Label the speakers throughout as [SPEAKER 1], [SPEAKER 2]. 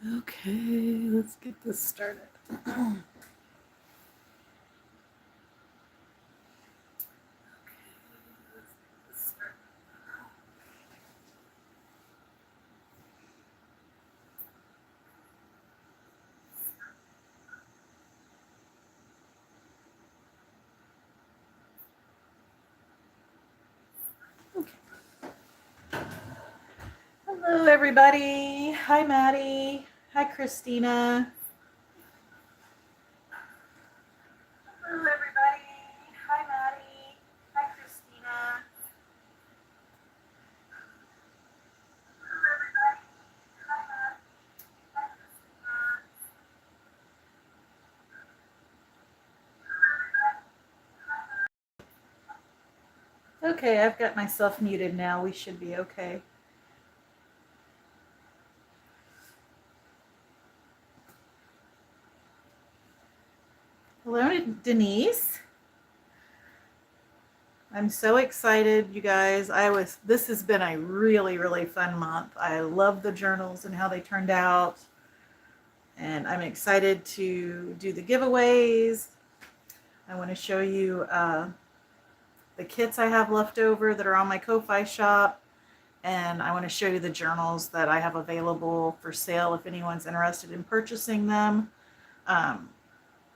[SPEAKER 1] Okay, let's get this started. Hello, everybody. Hi, Maddie. Hi, Christina. Hello, everybody. Hi, Maddie. Hi, Christina. Hello, everybody. Hi, Maddie. Hi, Christina. Okay, I've got myself muted now. We should be okay. Hello, Denise. I'm so excited, you guys. This has been a really, really fun month. I love the journals and how they turned out. And I'm excited to do the giveaways. I want to show you the kits I have left over that are on my Ko-Fi shop. And I want to show you the journals that I have available for sale if anyone's interested in purchasing them.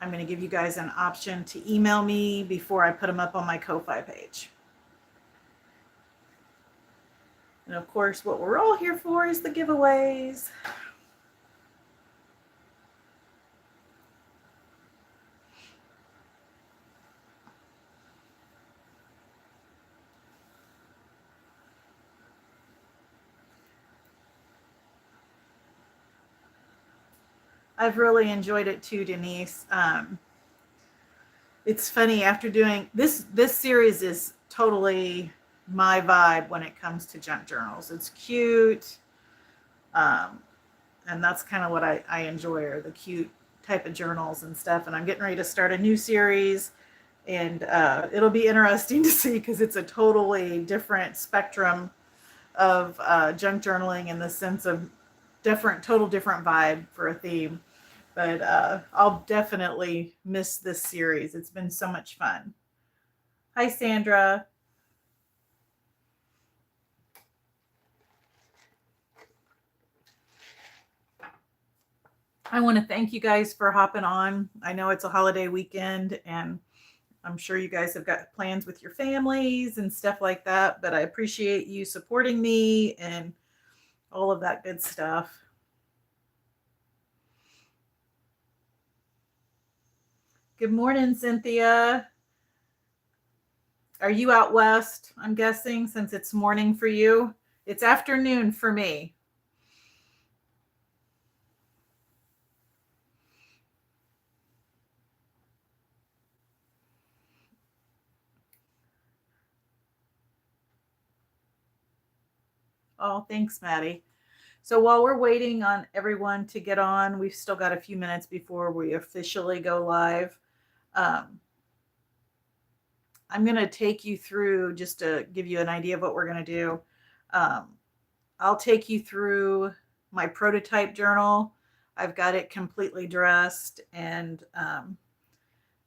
[SPEAKER 1] I'm going to give you guys an option to email me before I put them up on my Ko-Fi page. And of course, what we're all here for is the giveaways. I've really enjoyed it too, Denise. It's funny after doing this series is totally my vibe when it comes to junk journals. It's cute. And that's kind of what I enjoy, are the cute type of journals and stuff. And I'm getting ready to start a new series, and it'll be interesting to see because it's a totally different spectrum of junk journaling in the sense of total different vibe for a theme. But I'll definitely miss this series. It's been so much fun. Hi, Sandra. I want to thank you guys for hopping on. I know it's a holiday weekend, and I'm sure you guys have got plans with your families and stuff like that, but I appreciate you supporting me and all of that good stuff. Good morning, Cynthia. Are you out west? I'm guessing, since it's morning for you. It's afternoon for me. Oh, thanks, Maddie. So while we're waiting on everyone to get on, we've still got a few minutes before we officially go live. Um, I'm going to take you through, just to give you an idea of what we're going to do. Um, I'll take you through my prototype journal. I've got it completely dressed, and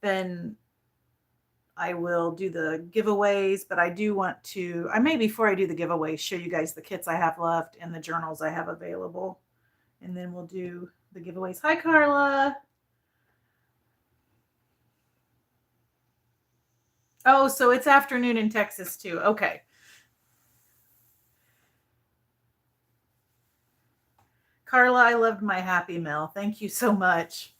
[SPEAKER 1] then I will do the giveaways. But I do want to, I may, before I do the giveaways, show you guys the kits I have left and the journals I have available. And then we'll do the giveaways. Hi, Carla. Oh, so it's afternoon in Texas too. Okay. Carla, I loved my Happy Meal. Thank you so much.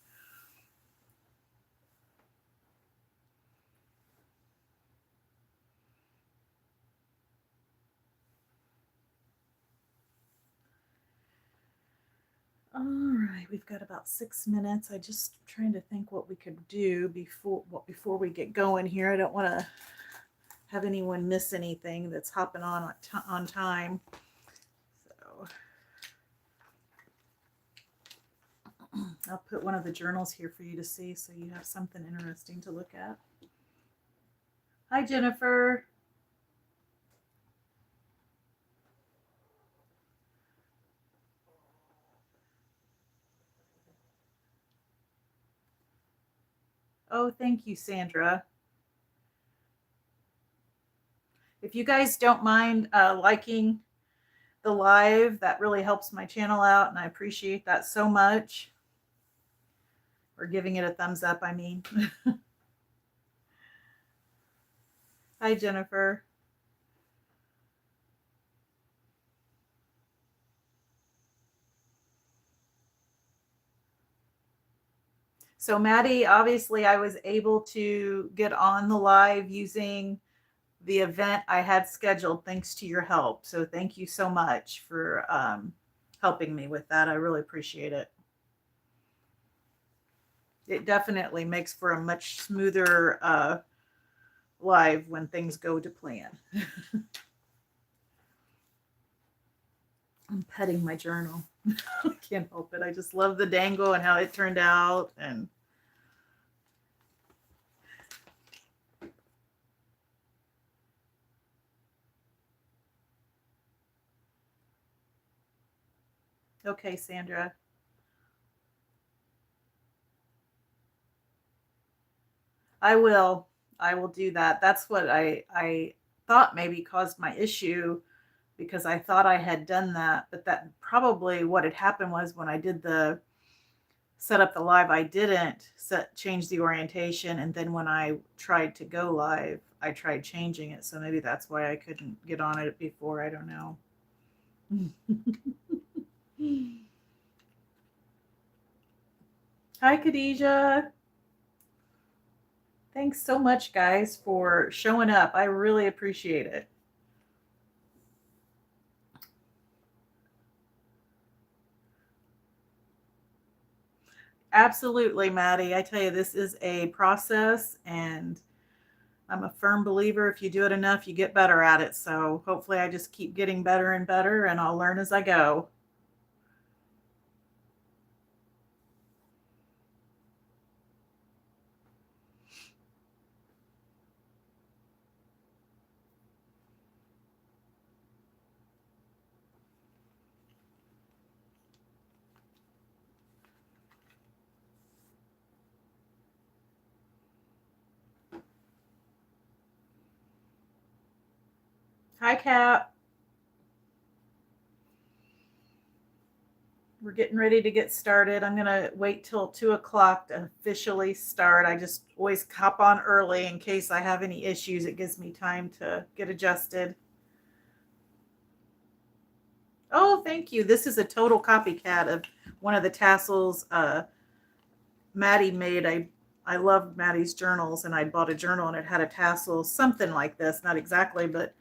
[SPEAKER 1] All right, we've got about 6 minutes. I just trying to think what we could do before we get going here. I don't want to have anyone miss anything that's hopping on time. So I'll put one of the journals here for you to see, so you have something interesting to look at. Hi, Jennifer. Oh, thank you, Sandra. If you guys don't mind liking the live, that really helps my channel out, and I appreciate that so much. Or giving it a thumbs up, I mean. Hi, Jennifer. So, Maddie, obviously, I was able to get on the live using the event I had scheduled thanks to your help. So, thank you so much for helping me with that. I really appreciate it. It definitely makes for a much smoother live when things go to plan. I'm petting my journal. I can't help it. I just love the dangle and how it turned out. And okay, Sandra. I will. I will do that. That's what I thought maybe caused my issue because I thought I had done that, but that probably what had happened was when I did the set up the live, I didn't change the orientation, and then when I tried to go live, I tried changing it. So maybe that's why I couldn't get on it before. I don't know. Hi, Khadijah. Thanks so much, guys, for showing up. I really appreciate it. Absolutely, Maddie. I tell you, this is a process, and I'm a firm believer if you do it enough, you get better at it. So hopefully, I just keep getting better and better, and I'll learn as I go. Hi, Cap. We're getting ready to get started. I'm going to wait till 2 o'clock to officially start. I just always hop on early in case I have any issues. It gives me time to get adjusted. Oh, thank you. This is a total copycat of one of the tassels Maddie made. I loved Maddie's journals, and I bought a journal and it had a tassel, something like this, not exactly, but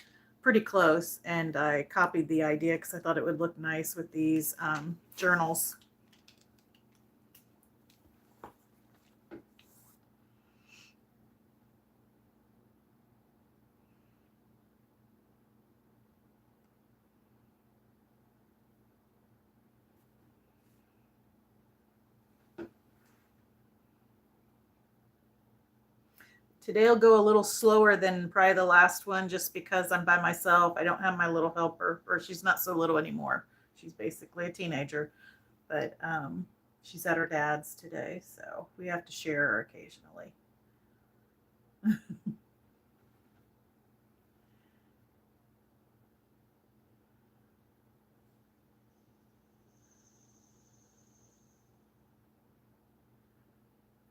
[SPEAKER 1] pretty close. And I copied the idea because I thought it would look nice with these journals. Today will go a little slower than probably the last one just because I'm by myself. I don't have my little helper, or she's not so little anymore. She's basically a teenager, but she's at her dad's today, so we have to share her occasionally.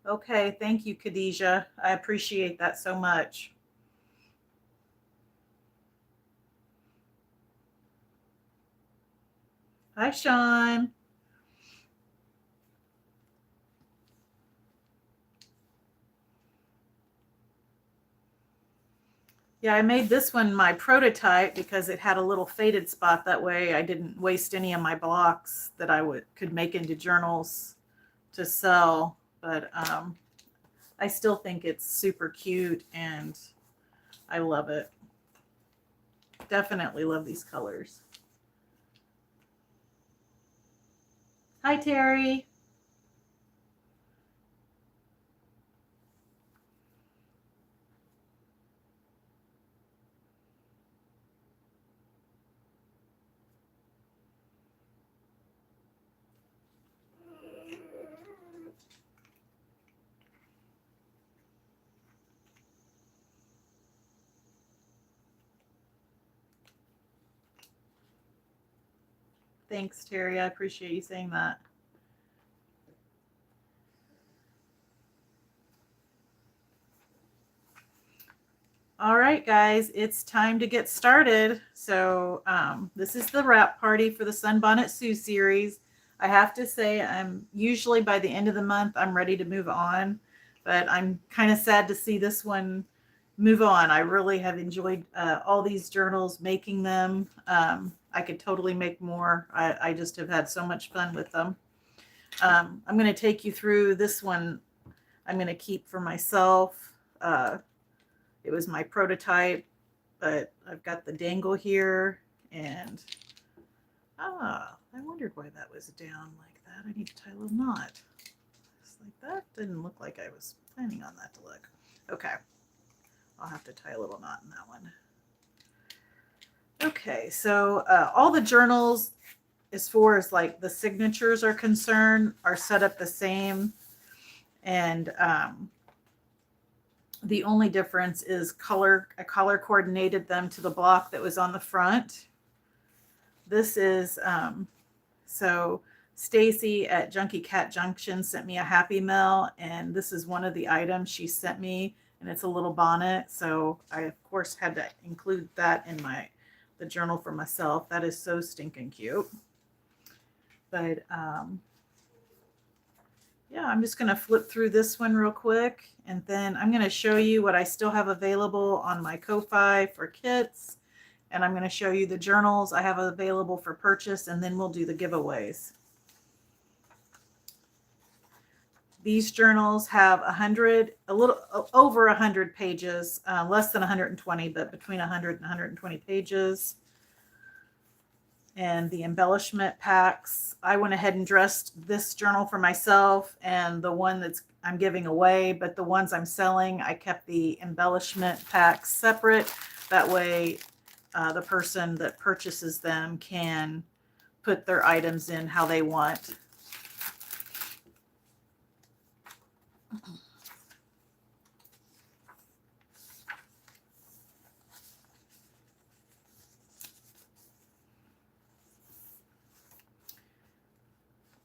[SPEAKER 1] Okay, thank you, Khadijah. I appreciate that so much. Hi, Sean. Yeah, I made this one my prototype because it had a little faded spot. That way I didn't waste any of my blocks that I could make into journals to sell. But I still think it's super cute and I love it. Definitely love these colors. Hi, Terry. Thanks, Terry. I appreciate you saying that. All right, guys, it's time to get started. So this is the wrap party for the Sunbonnet Sue series. I have to say, I'm usually by the end of the month, I'm ready to move on, but I'm kind of sad to see this one move on. I really have enjoyed all these journals, making them. I could totally make more. I just have had so much fun with them. I'm going to take you through this one. I'm going to keep for myself. It was my prototype, but I've got the dangle here, and I wondered why that was down like that. I need to tie a little knot. Just like that. Didn't look like I was planning on that to look. Okay. I'll have to tie a little knot in that one. Okay, so all the journals, as far as like the signatures are concerned, are set up the same. And the only difference is color. I color coordinated them to the block that was on the front. This is, so Stacy at Junkie Cat Junction sent me a Happy Mail, and this is one of the items she sent me, and it's a little bonnet. So I, of course, had to include that in the journal for myself. That is so stinking cute. But yeah, I'm just going to flip through this one real quick, and then I'm going to show you what I still have available on my Ko-Fi for kits, and I'm going to show you the journals I have available for purchase, and then we'll do the giveaways. These journals have a little over 100 pages, less than 120, but between 100 and 120 pages. And the embellishment packs, I went ahead and dressed this journal for myself and the one I'm giving away, but the ones I'm selling, I kept the embellishment packs separate. That way the person that purchases them can put their items in how they want.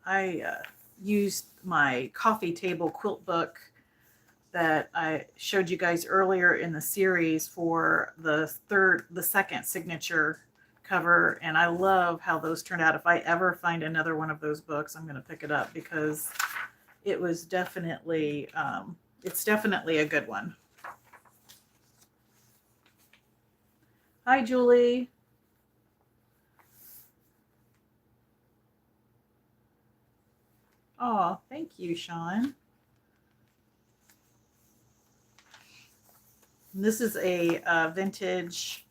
[SPEAKER 1] I used my coffee table quilt book that I showed you guys earlier in the series for the second signature cover, and I love how those turned out. If I ever find another one of those books, I'm going to pick it up because it was definitely, it's definitely a good one. Hi, Julie. Oh, thank you, Sean. This is a vintage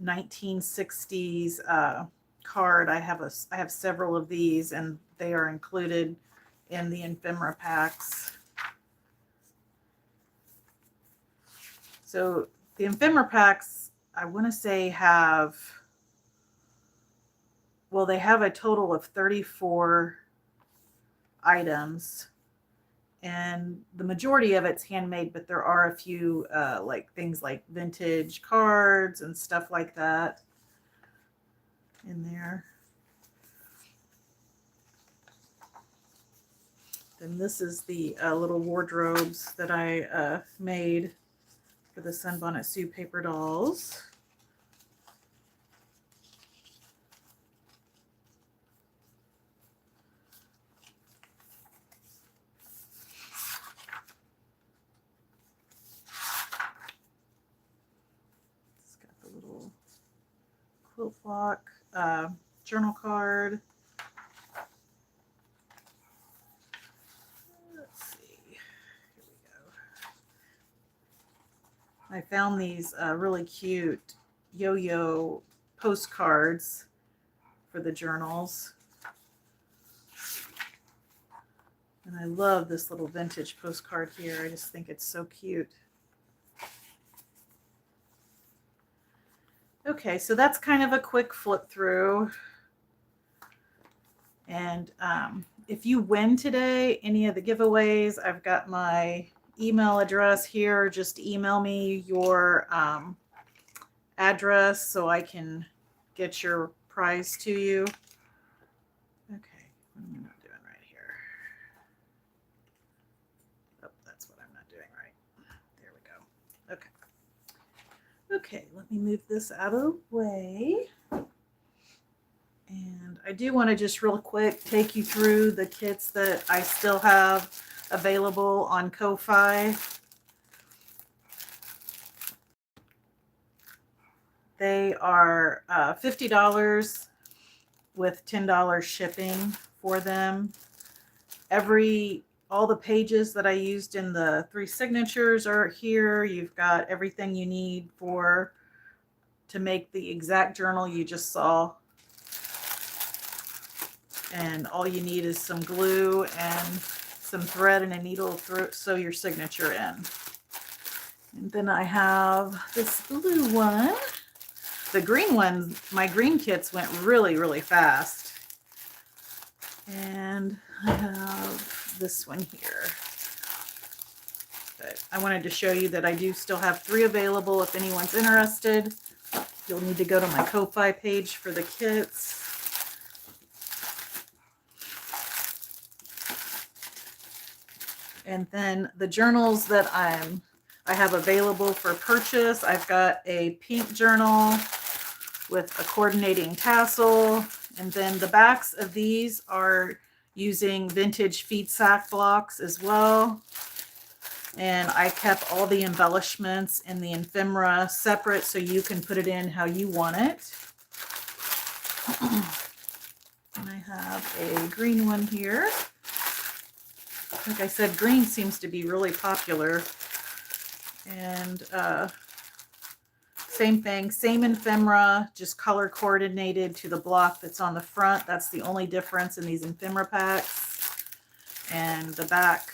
[SPEAKER 1] 1960s card. I have several of these, and they are included in the ephemera packs. So the ephemera packs, I want to say they have a total of 34 items, and the majority of it's handmade, but there are a few like things like vintage cards and stuff like that in there. Then this is the little wardrobes that I made for the Sunbonnet Sue paper dolls. Quilt block, journal card. Let's see. Here we go. I found these really cute yo-yo postcards for the journals. And I love this little vintage postcard here. I just think it's so cute. Okay, so that's kind of a quick flip through. And if you win today, any of the giveaways, I've got my email address here. Just email me your address so I can get your prize to you. Okay, let me move this out of the way. And I do want to just real quick take you through the kits that I still have available on Ko-Fi. They are $50 with $10 shipping for them. All the pages that I used in the 3 signatures are here. You've got everything you need to make the exact journal you just saw. And all you need is some glue and some thread and a needle to sew your signature in. And then I have this blue one. The green one, my green kits went really, really fast. And I have this one here. But I wanted to show you that I do still have 3 available if anyone's interested. You'll need to go to my Ko-Fi page for the kits. And then the journals that I have available for purchase, I've got a pink journal with a coordinating tassel. And then the backs of these are using vintage feed sack blocks as well. And I kept all the embellishments in the ephemera separate so you can put it in how you want it. And I have a green one here. Like I said, green seems to be really popular. And same thing, same ephemera, just color coordinated to the block that's on the front. That's the only difference in these ephemera packs. And the back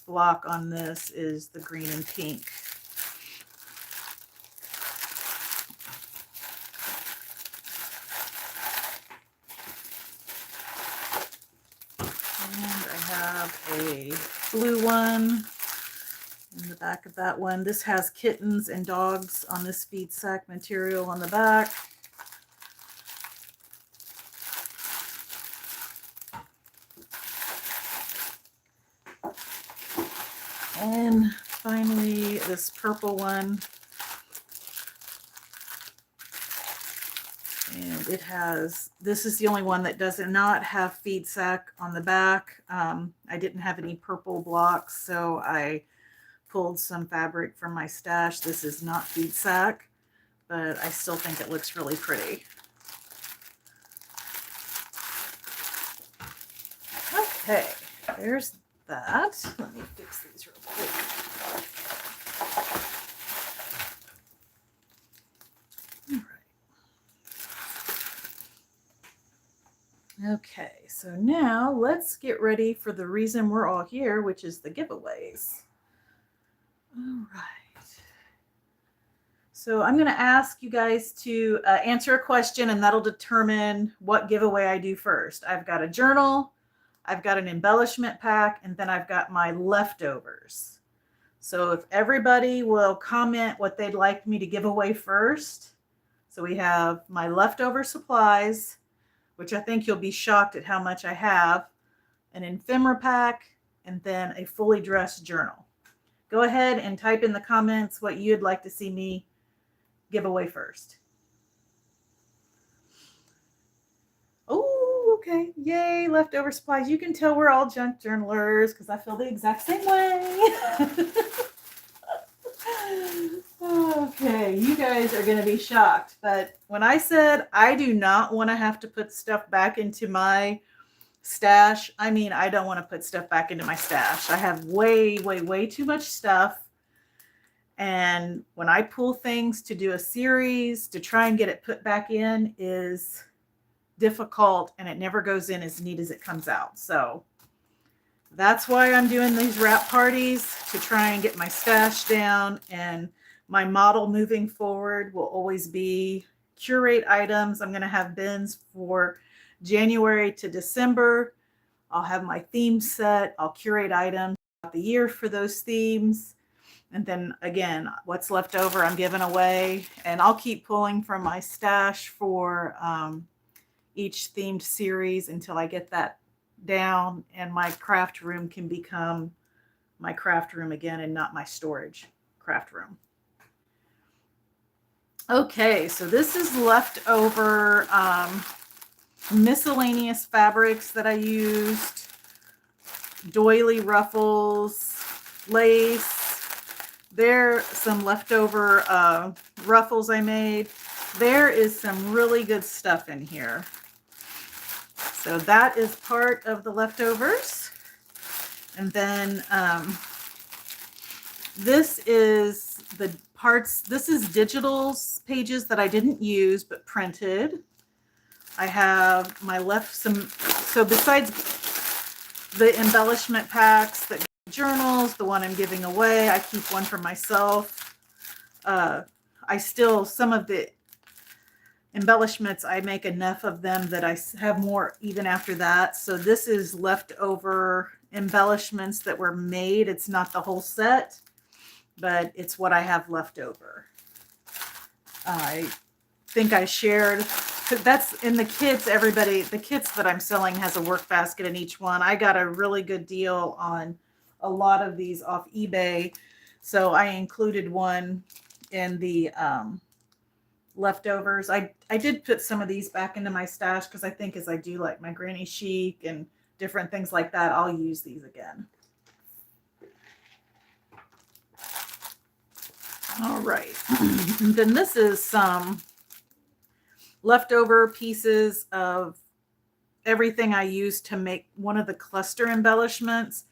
[SPEAKER 1] block on this is the green and pink. And I have a blue one in the back of that one. This has kittens and dogs on this feed sack material on the back. And finally, this purple one. And it has, this is the only one that does not have feed sack on the back. I didn't have any purple blocks, so I pulled some fabric from my stash. This is not feed sack, but I still think it looks really pretty. Okay, there's that. Let me fix these real quick. Okay, so now let's get ready for the reason we're all here, which is the giveaways. All right. So I'm going to ask you guys to answer a question, and that'll determine what giveaway I do first. I've got a journal, I've got an embellishment pack, and then I've got my leftovers. So if everybody will comment what they'd like me to give away first. So we have my leftover supplies, which I think you'll be shocked at how much I have, an ephemera pack, and then a fully dressed journal. Go ahead and type in the comments what you'd like to see me give away first. Oh, okay. Yay, leftover supplies. You can tell we're all junk journalers because I feel the exact same way. Okay, you guys are going to be shocked, but when I said I do not want to have to put stuff back into my stash, I mean, I don't want to put stuff back into my stash. I have way, way, way too much stuff. And when I pull things to do a series, to try and get it put back in is difficult, and it never goes in as neat as it comes out. So that's why I'm doing these wrap parties, to try and get my stash down. And my model moving forward will always be curate items. I'm going to have bins for January to December. I'll have my theme set. I'll curate items throughout the year for those themes. And then again, what's left over, I'm giving away. And I'll keep pulling from my stash for each themed series until I get that down and my craft room can become my craft room again and not my storage craft room. Okay, so this is leftover miscellaneous fabrics that I used. Doily ruffles, lace. There some leftover ruffles I made. There is some really good stuff in here. So that is part of the leftovers. And then this is the parts, this is digitals pages that I didn't use but printed. I have my so besides the embellishment packs, the journals, the one I'm giving away, I keep one for myself. Some of the embellishments, I make enough of them that I have more even after that. So this is leftover embellishments that were made. It's not the whole set, but it's what I have left over. I think I shared, that's in the kits. The kits that I'm selling has a work basket in each one. I got a really good deal on a lot of these off eBay. So I included one in the leftovers. I did put some of these back into my stash because I think as I do like my granny chic and different things like that, I'll use these again. All right. And then this is some leftover pieces of everything I used to make one of the cluster embellishments.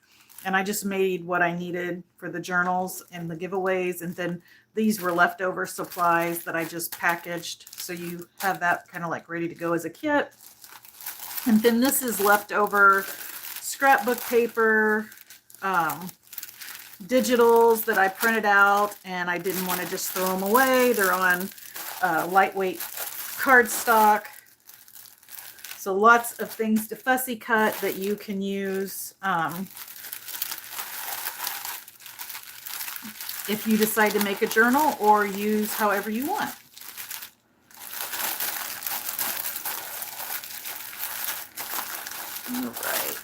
[SPEAKER 1] And I just made what I needed for the journals and the giveaways. And then these were leftover supplies that I just packaged. So you have that kind of like ready to go as a kit. And then this is leftover scrapbook paper, digitals that I printed out, and I didn't want to just throw them away. They're on lightweight cardstock. So lots of things to fussy cut that you can use if you decide to make a journal or use however you want. All right.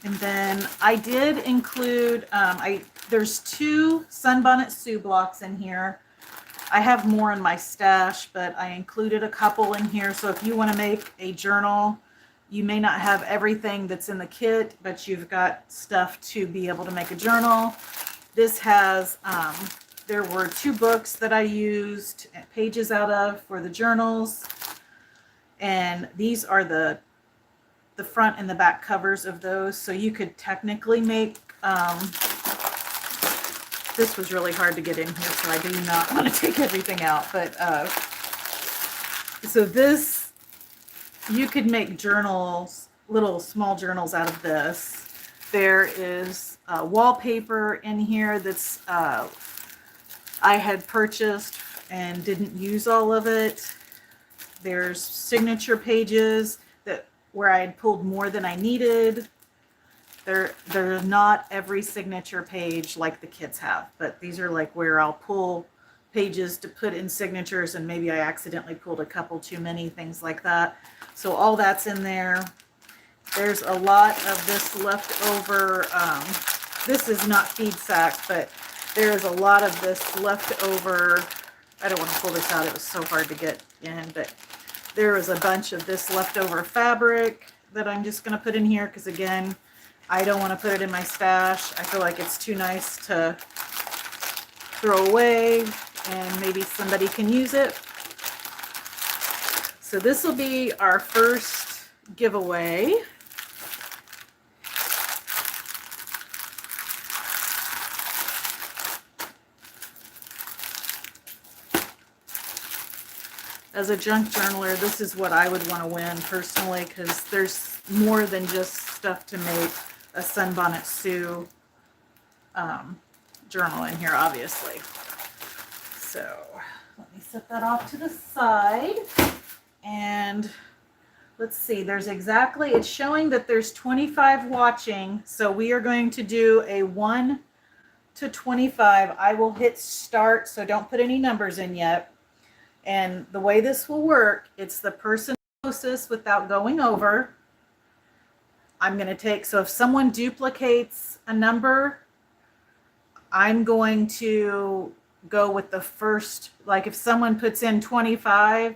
[SPEAKER 1] And then I did include, there's 2 Sunbonnet Sue blocks in here. I have more in my stash, but I included a couple in here. So if you want to make a journal, you may not have everything that's in the kit, but you've got stuff to be able to make a journal. This has, there were 2 books that I used pages out of for the journals. And these are the front and the back covers of those. So you could technically make, this was really hard to get in here, so I do not want to take everything out. But so this, you could make journals, little small journals out of this. There is wallpaper in here that's I had purchased and didn't use all of it. There's signature pages where I had pulled more than I needed. They're not every signature page like the kits have, but these are like where I'll pull pages to put in signatures, and maybe I accidentally pulled a couple too many, things like that. So all that's in there. There's a lot of this leftover. This is not feed sack, but there is a lot of this leftover. I don't want to pull this out. It was so hard to get in, but there is a bunch of this leftover fabric that I'm just going to put in here because, again, I don't want to put it in my stash. I feel like it's too nice to throw away, and maybe somebody can use it. So this will be our first giveaway. As a junk journaler, this is what I would want to win personally, because there's more than just stuff to make a Sunbonnet Sue journal in here, obviously. So let me set that off to the side. And let's see, it's showing that there's 25 watching. So we are going to do a 1 to 25. I will hit start, so don't put any numbers in yet. And the way this will work, it's the person closest without going over. I'm going to take, so if someone duplicates a number, I'm going to go with the first, like if someone puts in 25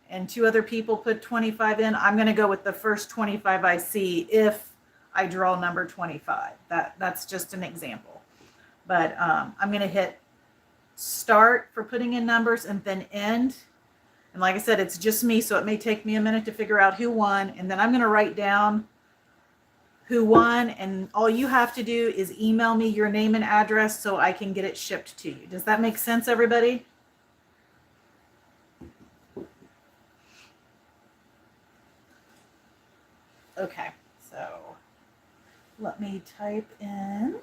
[SPEAKER 1] and 2 other people put 25 in, I'm going to go with the first 25 I see if I draw number 25. That's just an example. But I'm going to hit start for putting in numbers and then end. And like I said, it's just me, so it may take me a minute to figure out who won. And then I'm going to write down who won. And all you have to do is email me your name and address so I can get it shipped to you. Does that make sense, everybody? Okay, so let me type in.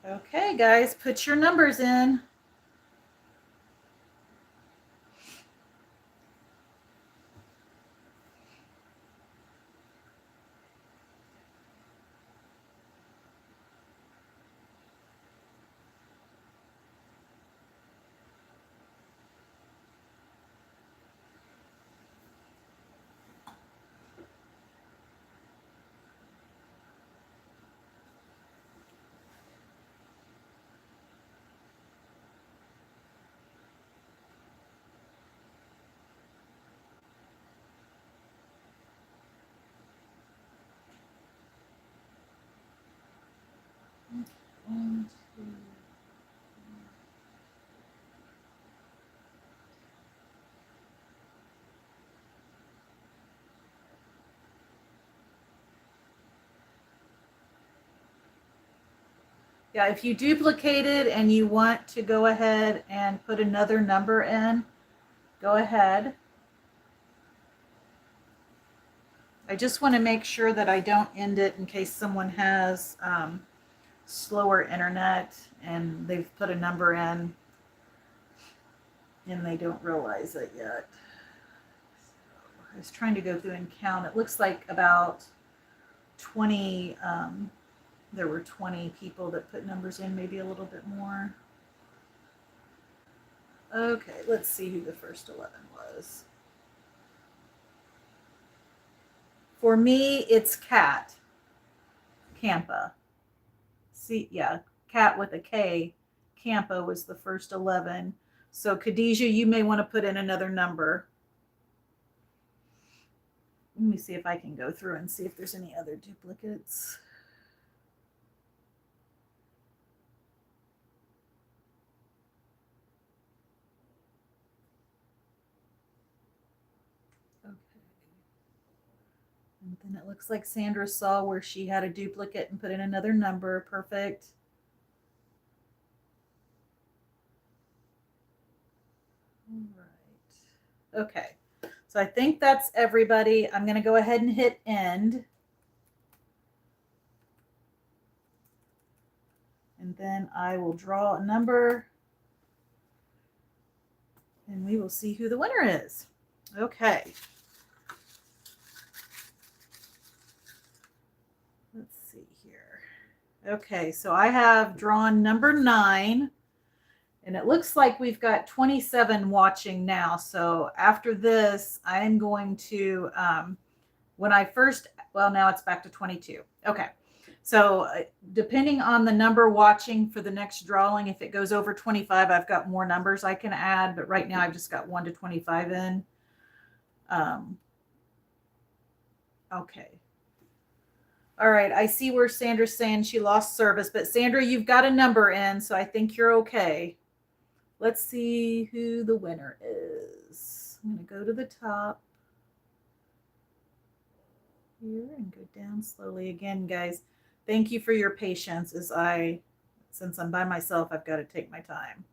[SPEAKER 1] Okay, guys, put your numbers in. One, two. Yeah, if you duplicated and you want to go ahead and put another number in, go ahead. I just want to make sure that I don't end it in case someone has slower internet and they've put a number in and they don't realize it yet. So I was trying to go through and count. It looks like about 20, there were 20 people that put numbers in, maybe a little bit more. Okay, let's see who the first 11 was. For me, it's Cat. Campa. See, yeah, Cat with a K. Campa was the first 11. So Khadijah, you may want to put in another number. Let me see if I can go through and see if there's any other duplicates. And then it looks like Sandra saw where she had a duplicate and put in another number. Perfect. All right. Okay. So I think that's everybody. I'm going to go ahead and hit end. And then I will draw a number. And we will see who the winner is. Okay. Let's see here. Okay, so I have drawn number 9, and it looks like we've got 27 watching now. So after this, I'm going to, when I first, well, now it's back to 22. Okay, so depending on the number watching for the next drawing, if it goes over 25, I've got more numbers I can add, but right now I've just got 1 to 25 in. Okay. All right, I see where Sandra's saying she lost service, but Sandra, you've got a number in, so I think you're okay. Let's see who the winner is. I'm going to go to the top here and go down slowly again, guys. Thank you for your patience since I'm by myself, I've got to take my time.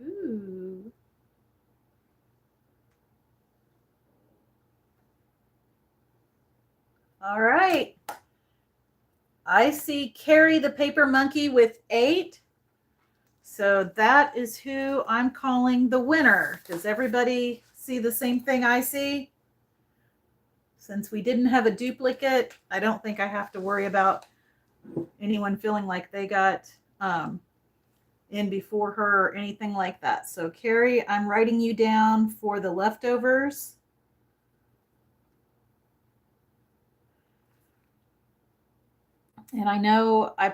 [SPEAKER 1] Ooh. All right. I see Carrie the Paper Monkey with 8. So that is who I'm calling the winner. Does everybody see the same thing I see? Since we didn't have a duplicate, I don't think I have to worry about anyone feeling like they got in before her or anything like that. So Carrie, I'm writing you down for the leftovers. And I know I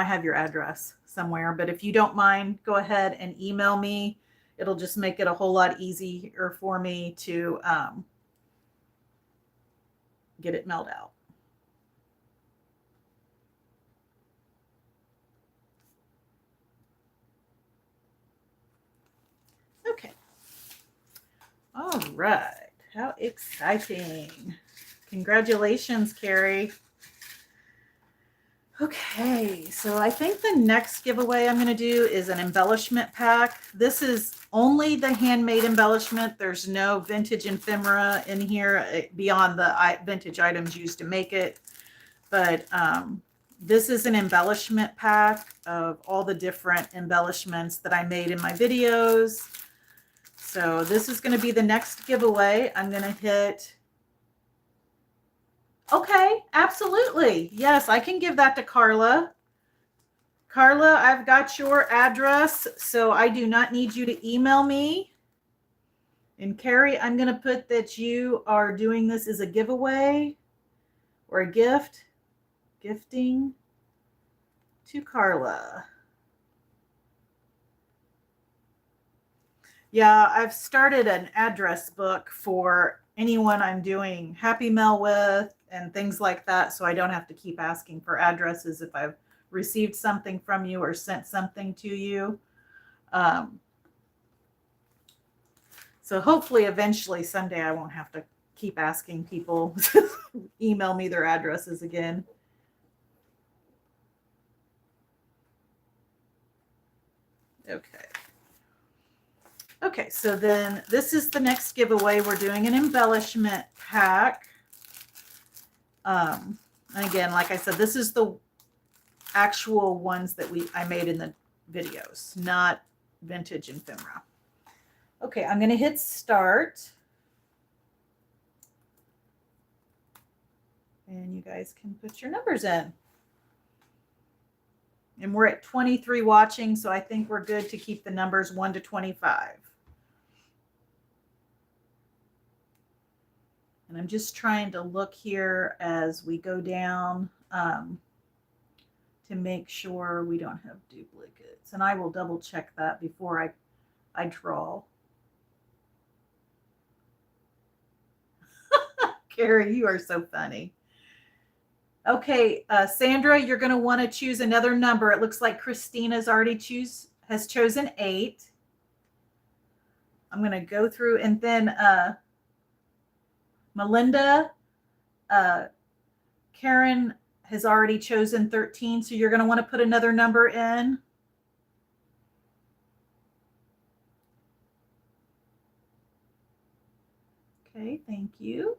[SPEAKER 1] have your address somewhere, but if you don't mind, go ahead and email me. It'll just make it a whole lot easier for me to get it mailed out. Okay. All right. How exciting. Congratulations, Carrie. Okay, so I think the next giveaway I'm going to do is an embellishment pack. This is only the handmade embellishment. There's no vintage ephemera in here beyond the vintage items used to make it. But this is an embellishment pack of all the different embellishments that I made in my videos. So this is going to be the next giveaway. I'm going to hit... Okay, absolutely. Yes, I can give that to Carla. Carla, I've got your address, so I do not need you to email me. And Carrie, I'm going to put that you are doing this as a giveaway or a gift, gifting to Carla. Yeah, I've started an address book for anyone I'm doing Happy Mail with and things like that, so I don't have to keep asking for addresses if I've received something from you or sent something to you. So hopefully eventually someday I won't have to keep asking people to email me their addresses again. Okay. Okay, so then this is the next giveaway. We're doing an embellishment pack. Again, like I said, this is the actual ones that I made in the videos, not vintage ephemera. Okay, I'm going to hit start. And you guys can put your numbers in. And we're at 23 watching, so I think we're good to keep the numbers 1 to 25. And I'm just trying to look here as we go down to make sure we don't have duplicates. And I will double check that before I draw. Carrie, you are so funny. Okay, Sandra, you're going to want to choose another number. It looks like Christina's already has chosen 8. I'm going to go through, and then Melinda, Karen has already chosen 13, so you're going to want to put another number in. Okay, thank you.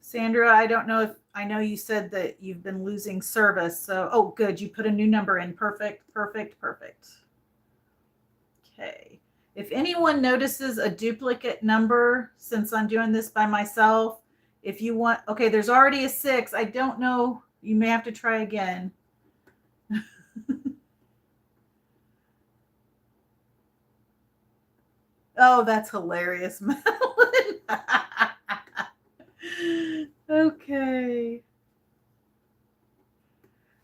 [SPEAKER 1] Sandra, I don't know if I know you said that you've been losing service. So, oh, good. You put a new number in. Perfect, perfect, perfect. Okay. If anyone notices a duplicate number, since I'm doing this by myself, if you want, okay, there's already a 6. I don't know. You may have to try again. Oh, that's hilarious, Madeline. Okay.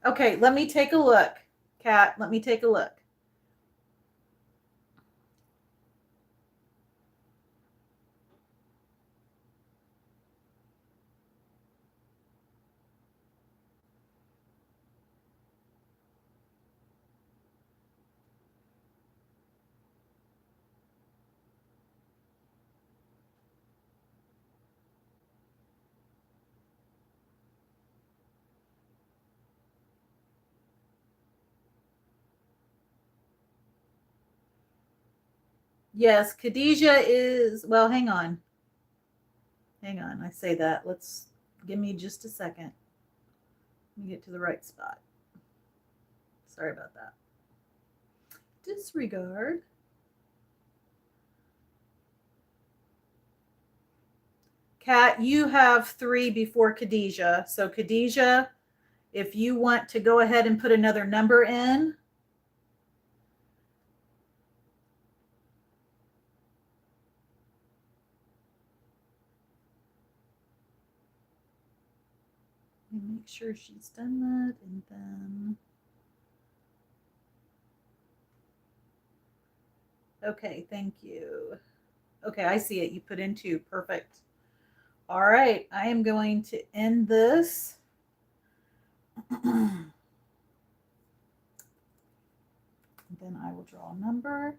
[SPEAKER 1] Okay, let me take a look. Kat, let me take a look. Yes, Khadijah is, well, hang on. Hang on, I say that. Give me just a second. Let me get to the right spot. Sorry about that. Disregard. Kat, you have 3 before Khadijah. So Khadijah, if you want to go ahead and put another number in. Make sure she's done that, and then okay, thank you. Okay, I see it. You put in 2. Perfect. All right, I am going to end this. Then I will draw a number.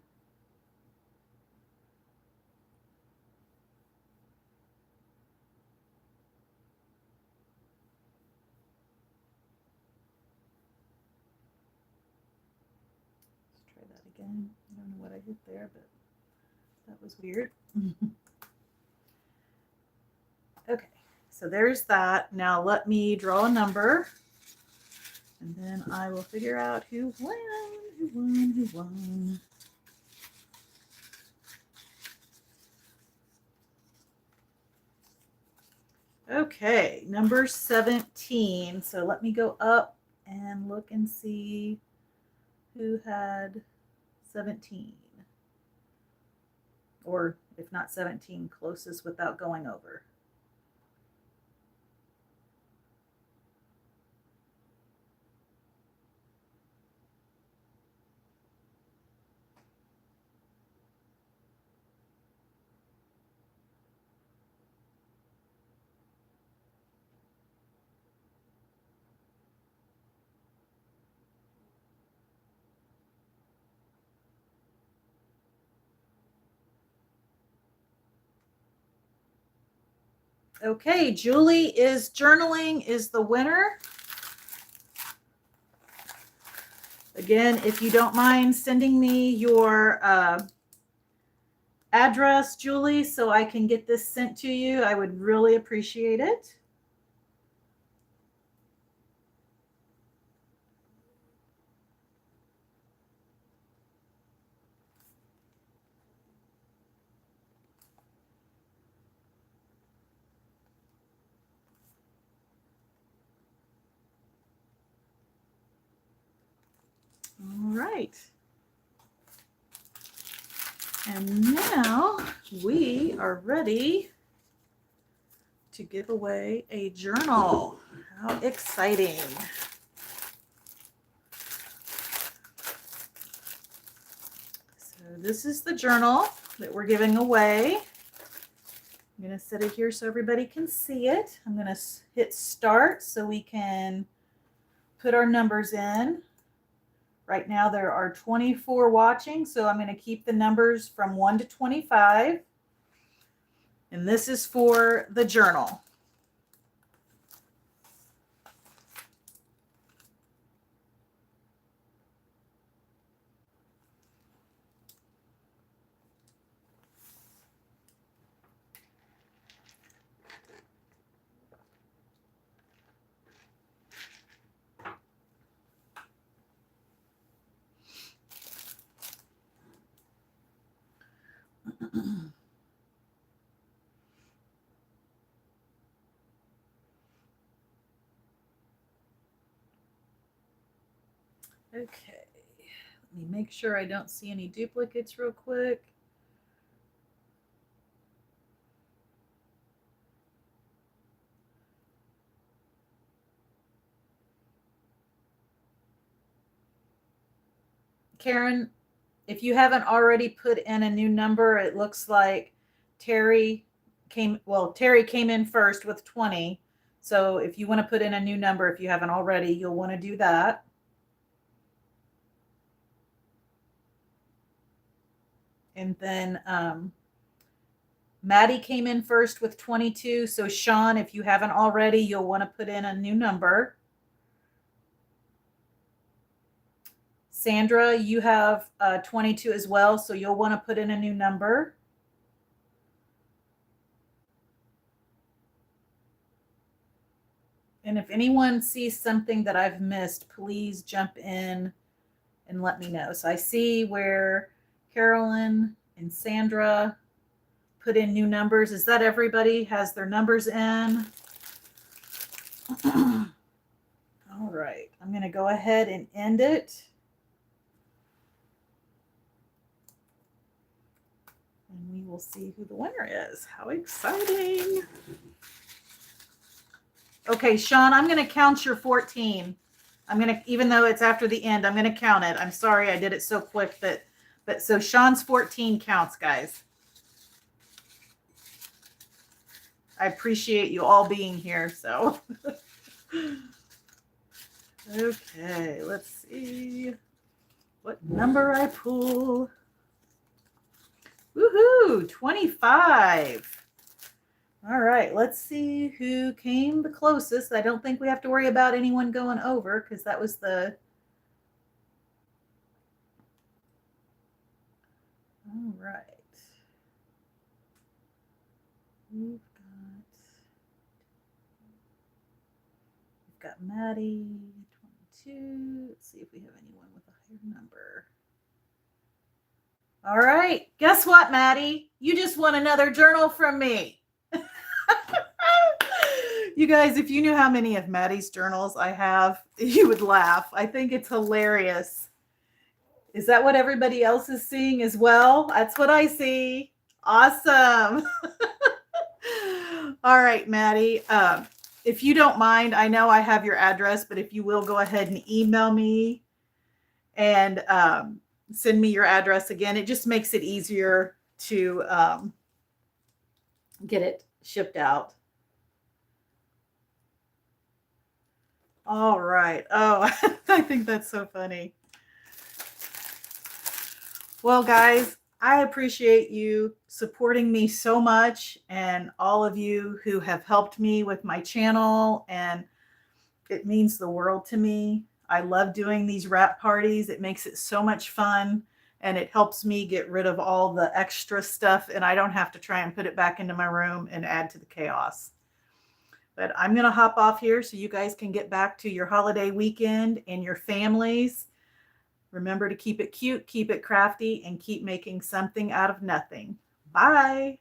[SPEAKER 1] Let's try that again. I don't know what I hit there, but that was weird. Okay, so there's that. Now let me draw a number, and then I will figure out who won, who won, who won. Okay, number 17. So let me go up and look and see who had 17. Or if not 17, closest without going over. Okay, Julie is journaling is the winner. Again, if you don't mind sending me your address, Julie, so I can get this sent to you, I would really appreciate it. All right. And now we are ready to give away a journal. How exciting. So this is the journal that we're giving away. I'm going to set it here so everybody can see it. I'm going to hit start so we can put our numbers in. Right now there are 24 watching, so I'm going to keep the numbers from 1 to 25. And this is for the journal. Okay, let me make sure I don't see any duplicates real quick. Karen, if you haven't already put in a new number, it looks like Terry came in first with 20. So if you want to put in a new number, if you haven't already, you'll want to do that. And then Maddie came in first with 22. So Sean, if you haven't already, you'll want to put in a new number. Sandra, you have 22 as well, so you'll want to put in a new number. And if anyone sees something that I've missed, please jump in and let me know. So I see where Carolyn and Sandra put in new numbers. Is that everybody has their numbers in? All right. I'm going to go ahead and end it. And we will see who the winner is. How exciting. Okay, Sean, I'm going to count your 14. I'm going to, even though it's after the end, I'm going to count it. I'm sorry I did it so quick, but so Sean's 14 counts, guys. I appreciate you all being here, so. Okay, let's see what number I pull. Woohoo, 25. All right, let's see who came the closest. I don't think we have to worry about anyone going over because that was the... All right. We've got Maddie, 22. Let's see if we have anyone with a higher number. All right, guess what, Maddie? You just won another journal from me. You guys, if you knew how many of Maddie's journals I have, you would laugh. I think it's hilarious. Is that what everybody else is seeing as well? That's what I see. Awesome. All right, Maddie. If you don't mind, I know I have your address, but if you will go ahead and email me and send me your address again, it just makes it easier to get it shipped out. All right. Oh, I think that's so funny. Well, guys, I appreciate you supporting me so much and all of you who have helped me with my channel, and it means the world to me. I love doing these wrap parties. It makes it so much fun, and it helps me get rid of all the extra stuff, and I don't have to try and put it back into my room and add to the chaos. But I'm going to hop off here so you guys can get back to your holiday weekend and your families. Remember to keep it cute, keep it crafty, and keep making something out of nothing. Bye.